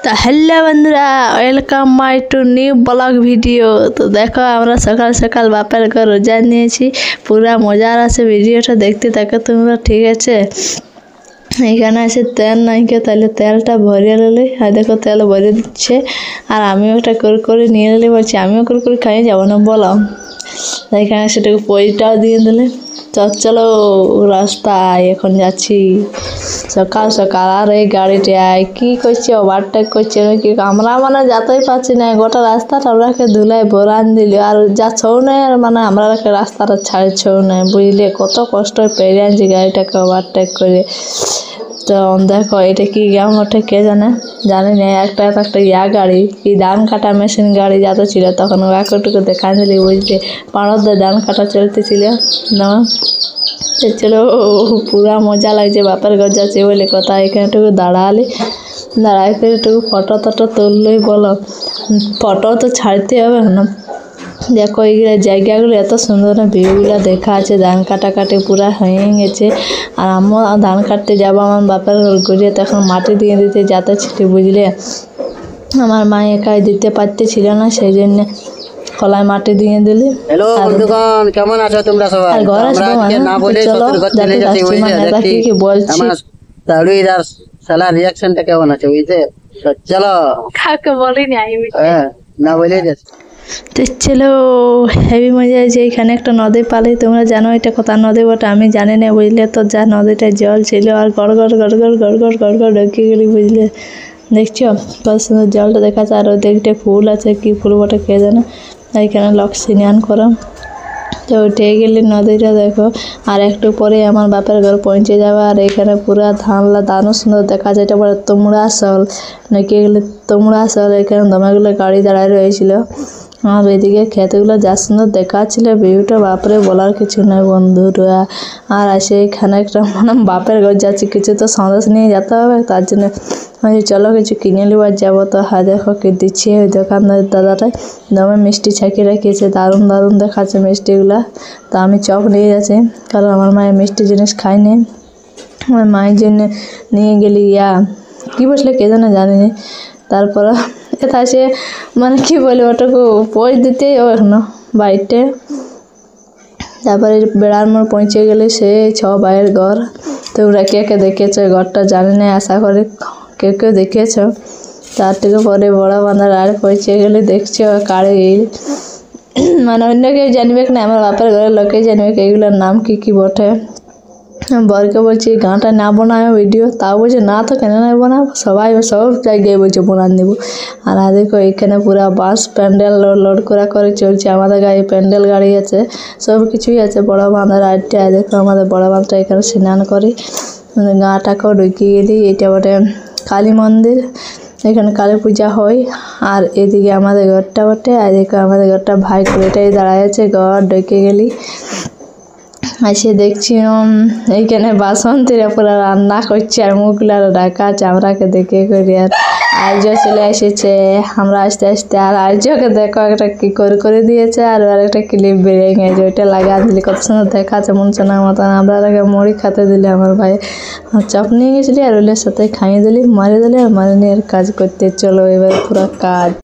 তো হ্যালো বন্ধুরা, welcome my two new blog video. তো দেখো আমরা সকাল সকাল বাপের ঘর রোজা নিয়েছি, পুরা মজার আছে ভিডিওটা দেখতে থাকো তোমরা, ঠিক আছে। এখানে আছে তেল নাইকে, তাহলে তেলটা ভরিয়ে নিলে, আর দেখো তেল ভরিয়ে দিচ্ছে, আর আমিও একটা করে নিয়ে নিলে, বলছি আমিও করে খাইয়ে যাবো না বলো। এখানে সেটাকে পয়টাও দিয়ে দিলে। চলো রাস্তায় এখন যাচ্ছি সকাল সকাল। আর এই গাড়িটায় কি করছে, ওভারটেক করছে নাকি, আমরা মানে যেতেই পারছি না, গোটা রাস্তাটা আমরাকে ধুলাই ভরান দিল, আর যাচ্ছও নাই, আর মানে আমরা রাস্তাটা ছাড়ছেও নাই, বুঝলে কত কষ্ট পেরে আনছি গাড়িটাকে ওভারটেক করে। তো দেখো এটা কি গ্রাম ওঠে কে জানি না, একটা গাড়ি, কি ধান কাটা মেশিন গাড়ি যাতে ছিল, তখন ওয়াকটুকু দেখা দিলি, বুঝলে পাড়ত ধান কাটা চলতেছিল না। চলো পুরা মজা লাগছে, বাপের ঘর যাচ্ছে বলে কথা। এখানে একটু দাঁড়ালে করে একটু ফটো টটো তুললেই বলো, ফটো তো ছাড়তে হবে না। দেখো এইগুলো জায়গাগুলো এত সুন্দর না, ভিউগুলো দেখা আছে, ধান কাটাকাটি পুরা হয়ে গেছে। আর আমার ধান কাটতে যাবো আমার বাপের ঘর ঘুরিয়ে, তখন মাটি দিয়ে দিতে যাতে ছিল, বুঝলে আমার মা একাই দিতে পারতেছিল না, সেই জন্য কলায় মাটি দিয়ে দিলি। হ্যালো বন্ধুগণ, কেমন আছো তোমরা সবাই? আমরা আজকে না বলে শ্বশুর ঘর চলে যাচ্ছি, বুঝলে। কি বলছি আমার তাড়ুইর আর শালা রিঅ্যাকশনটা কেমন আছে, বুঝলে। চলো কাকে বলিনি আমি, হ্যাঁ না বলে যাচ্ছি। তো চলো হেভি মজা আছে। এখানে একটা নদী পালি, তোমরা জানো এটা কোথা নদী বটে, আমি জানি না, বুঝলে। তো যা নদীটা জল ছিল, আর গড় ঢুকিয়ে গেলি, বুঝলে। দেখছো কত সুন্দর জলটা দেখাচ্ছে, আর ওই দিকটা ফুল আছে, কি ফুল বটে কে জানে। এইখানে লোক স্নান করে, তো উঠে গেলি নদীটা দেখো। আর একটু পরে আমার বাপের ঘর পৌঁছে যাবে, আর এখানে পুরা ধানও সুন্দর দেখা যায়। এটা বলে তোমরা সল নাকি, এগুলো তোমরা সল। এখানে দমেগুলো গাড়ি দাঁড়ায় রয়েছিল, আর ওইদিকে ক্ষেতগুলো যা সুন্দর দেখাচ্ছিল, ভিউটা বাপরে বলার কিছু নয় বন্ধুরা। আর আসে এখানে একটা মানে বাপের ঘর যাচ্ছি, কিছু তো সন্দেশ নিয়ে যেতে হবে, তার জন্য চলো কিছু কিনে নেবার যাবো। তো দেখো কি দিচ্ছে ওই দোকানদার দাদাটাই, দমে মিষ্টি ছাকিয়ে রেখেছে, দারুণ দেখাচ্ছে মিষ্টিগুলা। তো আমি চপ নিয়ে যাচ্ছি, কারণ আমার মায়ের মিষ্টি জিনিস খায়নি, আমার মায়ের জন্য নিয়ে গেলি কি বসলে কে জানি। তারপর এটা আছে মানে কি বলে, ওটাকে পোজ দিতে না বাড়িতে। তারপরে বেড়ার মোড় পৌঁছে গেলে সে ভাইয়ের ঘর। তোমরা কে দেখেছো ঘরটা জানি না, আশা করি কেউ দেখেছ। তার থেকে পরে বড় বাঁধার আর পৌঁছে গেলে দেখছো কারে মানে অন্য কেউ জানবে না, আমার বাপের ঘরের লোকেই জানবে এইগুলোর নাম কি বটে। বরকে বলছি গাঁটা না বানায় ভিডিও, তাও বলছে না, তো কেন না বানাবো, সব জায়গায় বলছে বানান দেবো। আর দেখো এখানে পুরা বাস প্যান্ডেল লোড করে চলছে, আমাদের গাড়ি প্যান্ডেল গাড়ি আছে, সব কিছুই আছে। বড় বাঁধার আড্ডা দেখো, আমাদের বড় বাঁধটা এখানে স্নান করে গাঁটাকেও ঢুকিয়ে গেলি। এটা বটে কালী মন্দির, এখানে কালী পূজা হয়। আর এদিকে আমাদের ঘরটা বটে, আর দেখো আমাদের ঘরটা ভাই করে এটাই দাঁড়ায় আছে, ঘর ঢুকে গেলি। আসে দেখছি এইখানে বাসন্তীরা পুরা রান্না করছে, আর মুখগুলো ঢাকা আছে আমরাকে দেখে করি। আর আর্য চলে এসেছে, আমরা আস্তে আর আর্যকে দেখো একটা কি করে দিয়েছে, আর একটা ক্লিপ বেরিয়ে গেছে, ওইটা লাগা দিলি, কত সুন্দর দেখাচ্ছে মন সোনার মতন। আমরা মুড়ি খেতে দিলি, আমার ভাই চপ নিয়ে গেছিলি, আর ওইলের সাথে খাইয়ে দিলি, মারি দিলি, আর মারি নিয়ে কাজ করতে। চলো এবার পুরো কাজ।